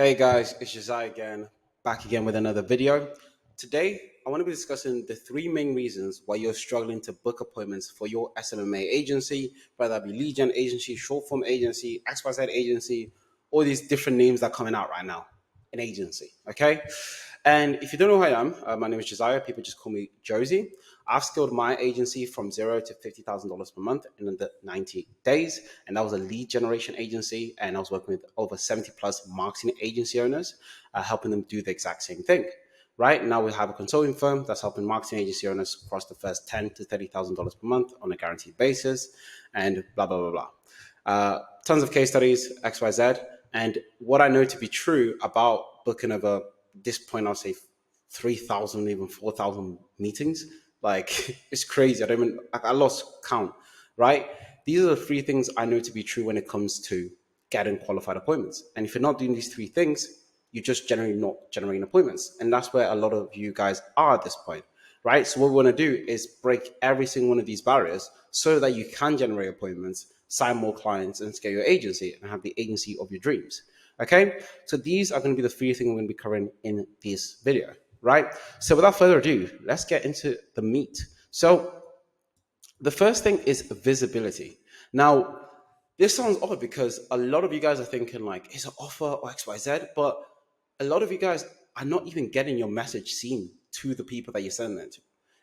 Hey guys, it's Jozy again, back again with another video. Today, I want to be discussing the three main reasons why you're struggling to book appointments for your SMMA agency, whether that be lead gen agency, short form agency, XYZ agency, all these different names that are coming out right now. An agency, okay? And if you don't know who I am, my name is Josiah. People just call me Jozy. I've scaled my agency from zero to $50,000 per month in under 90 days. And that was a lead generation agency. And I was working with over 70 plus marketing agency owners, helping them do the exact same thing. Right now, we have a consulting firm that's helping marketing agency owners across the first $10,000 to $30,000 per month on a guaranteed basis, and blah blah blah blah. Tons of case studies, XYZ, and what I know to be true about booking over this point, I'll say 3,000, even 4,000 meetings. Like it's crazy. I lost count. Right? These are the three things I know to be true when it comes to getting qualified appointments. And if you're not doing these three things, you're just generally not generating appointments. And that's where a lot of you guys are at this point, right? So what we want to do is break every single one of these barriers so that you can generate appointments, sign more clients, and scale your agency and have the agency of your dreams. Okay, so these are going to be the three things I'm going to be covering in this video, right? So without further ado, let's get into the meat. So the first thing is visibility. Now, this sounds odd because a lot of you guys are thinking like, it's an offer or XYZ, but a lot of you guys are not even getting your message seen to the people that you're sending it to.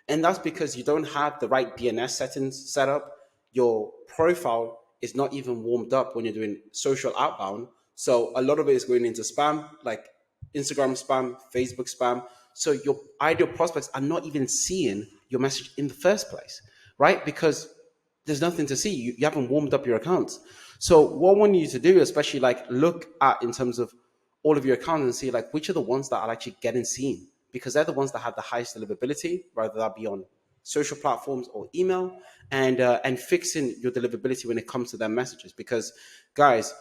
And that's because you don't have the right DNS settings set up. Your profile is not even warmed up when you're doing social outbound. So a lot of it is going into spam, like Instagram spam, Facebook spam. So your ideal prospects are not even seeing your message in the first place, right? Because there's nothing to see. You haven't warmed up your accounts. So what I want you to do, especially like look at in terms of all of your accounts and see like which are the ones that are actually getting seen, because they're the ones that have the highest deliverability, whether that be on social platforms or email, and fixing your deliverability when it comes to their messages. Because guys,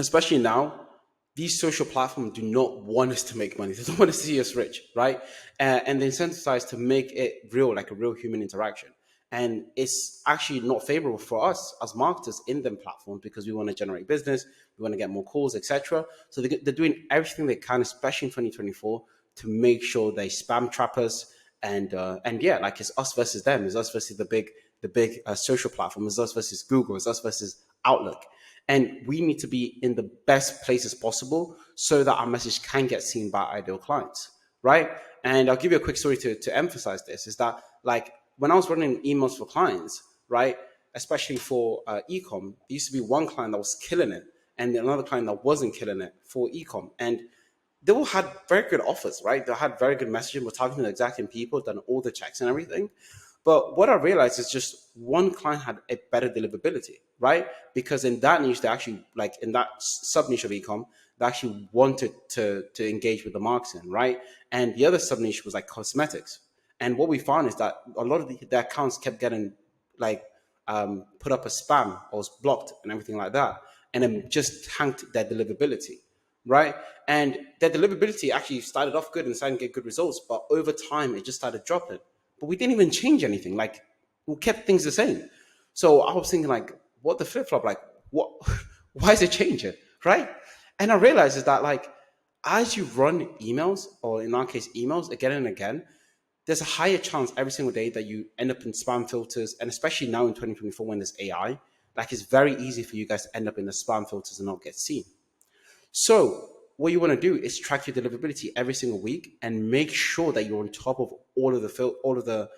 especially now, these social platforms do not want us to make money. They don't want to see us rich, right? And they incentivize to make it real, like a real human interaction. And it's actually not favorable for us as marketers in them platforms because we want to generate business, we want to get more calls, etc. So they're doing everything they can, especially in 2024, to make sure they spam trap us. And yeah, like it's us versus them. It's us versus the big social platform. It's us versus Google. It's us versus Outlook. And we need to be in the best places possible so that our message can get seen by ideal clients, right? And I'll give you a quick story to emphasize this, is that like when I was running emails for clients, right, especially for ecom, there used to be one client that was killing it and another client that wasn't killing it for ecom. And they all had very good offers, right? They had very good messaging. We're talking to the exact same people, done all the checks and everything. But what I realized is just one client had a better deliverability, right? Because in that niche, they actually, like in that sub niche of ecom, they actually wanted to engage with the marketing, right? And the other sub niche was like cosmetics. And what we found is that a lot of the accounts kept getting like put up as spam or was blocked and everything like that. And then just tanked their deliverability, right? And their deliverability actually started off good and started to get good results, but over time it just started dropping. But we didn't even change anything. Like we kept things the same. So I was thinking like, what the flip flop? Like what? Why is it changing, right? And I realized is that like as you run emails, or in our case emails, again and again, there's a higher chance every single day that you end up in spam filters, and especially now in 2024 when there's AI, like it's very easy for you guys to end up in the spam filters and not get seen. So what you want to do is track your deliverability every single week and make sure that you're on top of all of the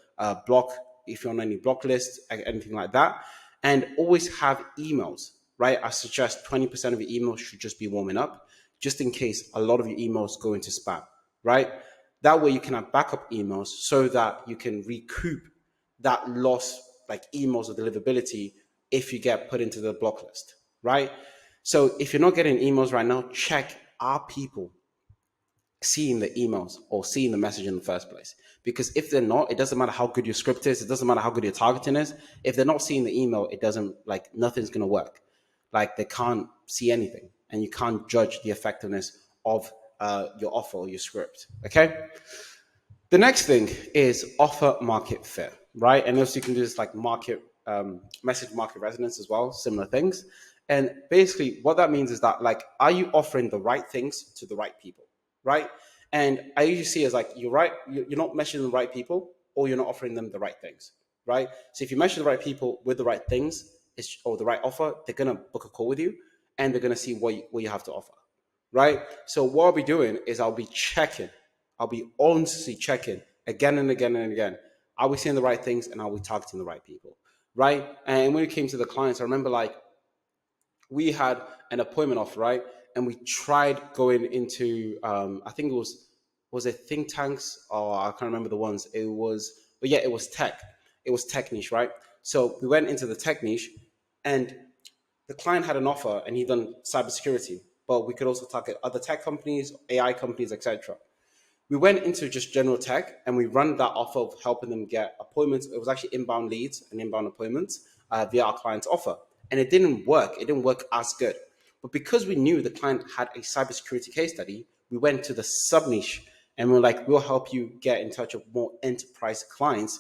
block, if you're on any block lists, anything like that, and always have emails. Right, I suggest 20% of your emails should just be warming up, just in case a lot of your emails go into spam. Right, that way you can have backup emails so that you can recoup that loss, like emails or deliverability, if you get put into the block list. Right, so if you're not getting emails right now, check, are people seeing the emails or seeing the message in the first place? Because if they're not, it doesn't matter how good your script is, it doesn't matter how good your targeting is. If they're not seeing the email, it doesn't, like nothing's going to work. Like they can't see anything and you can't judge the effectiveness of your offer or your script. Okay. The next thing is offer market fit, right? And also you can do this like market message market resonance as well, similar things. And basically what that means is that, like, are you offering the right things to the right people, right? And I usually see as like, you're right, you're not meshing the right people, or you're not offering them the right things, right? So if you mesh the right people with the right things, or the right offer, they're gonna book a call with you, and they're gonna see what you have to offer, right? So what I'll be doing is I'll be checking, I'll be honestly checking again and again and again. Are we seeing the right things, and are we targeting the right people, right? And when it came to the clients, I remember like we had an appointment off, right? And we tried going into, I think it was it think tanks, or I can't remember the ones. It was, but yeah, it was tech. It was tech niche, right? So we went into the tech niche, and the client had an offer, and he done cybersecurity, but we could also target other tech companies, AI companies, etc. We went into just general tech, and we run that off of helping them get appointments. It was actually inbound leads and inbound appointments via our client's offer. And it didn't work. It didn't work as good. But because we knew the client had a cybersecurity case study, we went to the sub niche, and we are like, we'll help you get in touch with more enterprise clients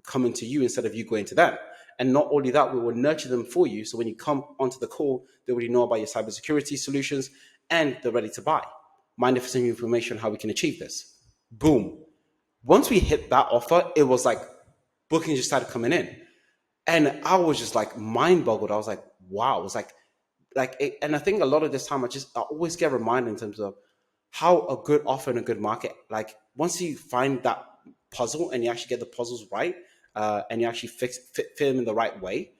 coming to you instead of you going to them. And not only that, we will nurture them for you. So when you come onto the call, they already know about your cybersecurity solutions, and they're ready to buy. Mind if I send you information on how we can achieve this? Boom. Once we hit that offer, it was like bookings just started coming in. And I was just like mind boggled. I was like, wow. It was like it, and I think a lot of this time I always get reminded in terms of how a good offer in a good market, like once you find that puzzle and you actually get the puzzles right, and you actually fit them in the right way,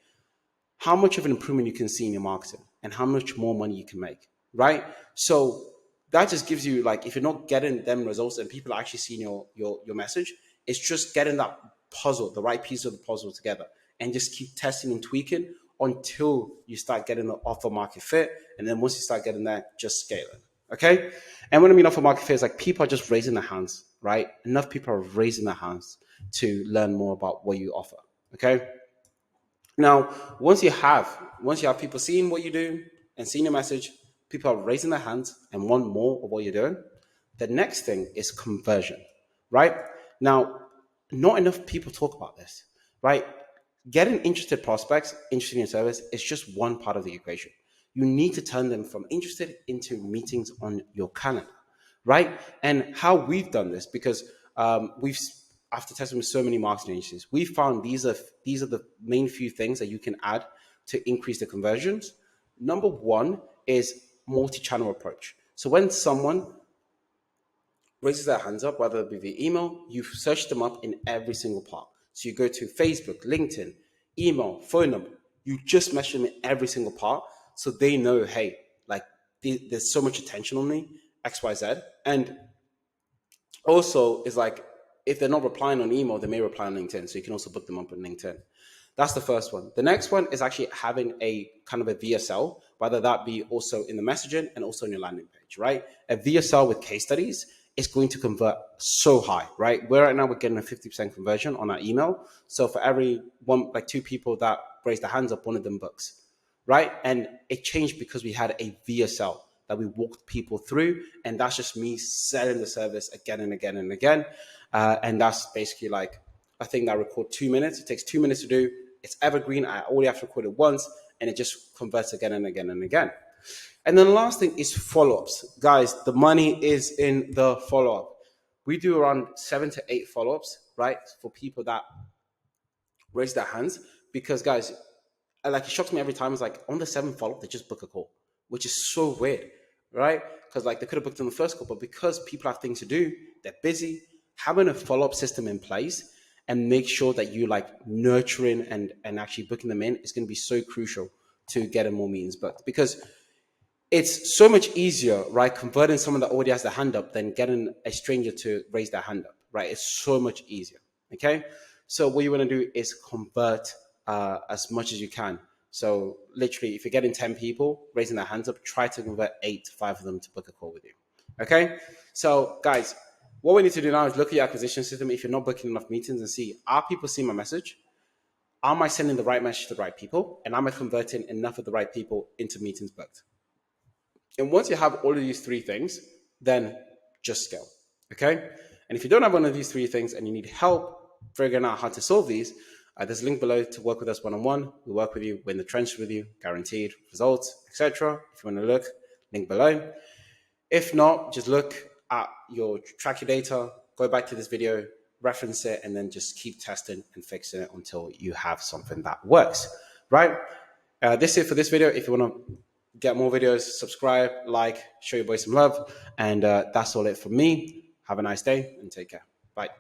how much of an improvement you can see in your marketing and how much more money you can make, right? So that just gives you, like, if you're not getting them results and people are actually seeing your message, it's just getting that puzzle, the right piece of the puzzle together, and just keep testing and tweaking until you start getting the offer market fit. And then once you start getting that, just scale it. Okay. And what I mean offer market fit is like people are just raising their hands, right? Enough people are raising their hands to learn more about what you offer. Okay. Now, once you have people seeing what you do and seeing your message, people are raising their hands and want more of what you're doing. The next thing is conversion, right? Now, not enough people talk about this, right? Getting interested prospects interested in your service is just one part of the equation. You need to turn them from interested into meetings on your calendar, right? And how we've done this, because we've after testing with so many marketing agencies, we found these are the main few things that you can add to increase the conversions. Number one is multi-channel approach. So when someone raises their hands up, whether it be via email, you search them up in every single part. So you go to Facebook, LinkedIn, email, phone number. You just message them in every single part, so they know, hey, like there's so much attention on me, X, Y, Z. And also, is like, if they're not replying on email, they may reply on LinkedIn. So you can also book them up on LinkedIn. That's the first one. The next one is actually having a kind of a VSL, whether that be also in the messaging and also on your landing page, right? A VSL with case studies is going to convert so high, right? Right now we're getting a 50% conversion on our email. So for every one, like two people that raise their hands up, one of them books, right? And it changed because we had a VSL that we walked people through, and that's just me selling the service again and again and again. And that's basically like a thing that I record 2 minutes. It takes 2 minutes to do. It's evergreen. I only have to record it once, and it just converts again and again and again. And then the last thing is follow-ups. Guys, the money is in the follow-up. We do around 7 to 8 follow-ups, right, for people that raise their hands. Because, guys, like, it shocks me every time. It's like on the seventh follow-up, they just book a call, which is so weird, right? Because like they could have booked in the first call, but because people have things to do, they're busy. Having a follow-up system in place and make sure that you like nurturing and actually booking them in is going to be so crucial to getting more meetings booked, because it's so much easier, right, converting someone that already has their hand up than getting a stranger to raise their hand up, right? It's so much easier. Okay, so what you want to do is convert as much as you can. So literally, if you're getting 10 people raising their hands up, try to convert 8 to 5 of them to book a call with you. Okay, so guys, what we need to do now is look at your acquisition system. If you're not booking enough meetings, and see, are people seeing my message? Am I sending the right message to the right people? And am I converting enough of the right people into meetings booked? And once you have all of these three things, then just scale. Okay. And if you don't have one of these three things and you need help figuring out how to solve these, There's a link below to work with us one-on-one. We work with you, we're in the trenches with you, guaranteed results, etc. If you want to look, link below. If not, just look at track your data, go back to this video, reference it, and then just keep testing and fixing it until you have something that works, right? This is it for this video. If you want to get more videos, subscribe, like, show your boy some love. And that's all it from me. Have a nice day and take care. Bye.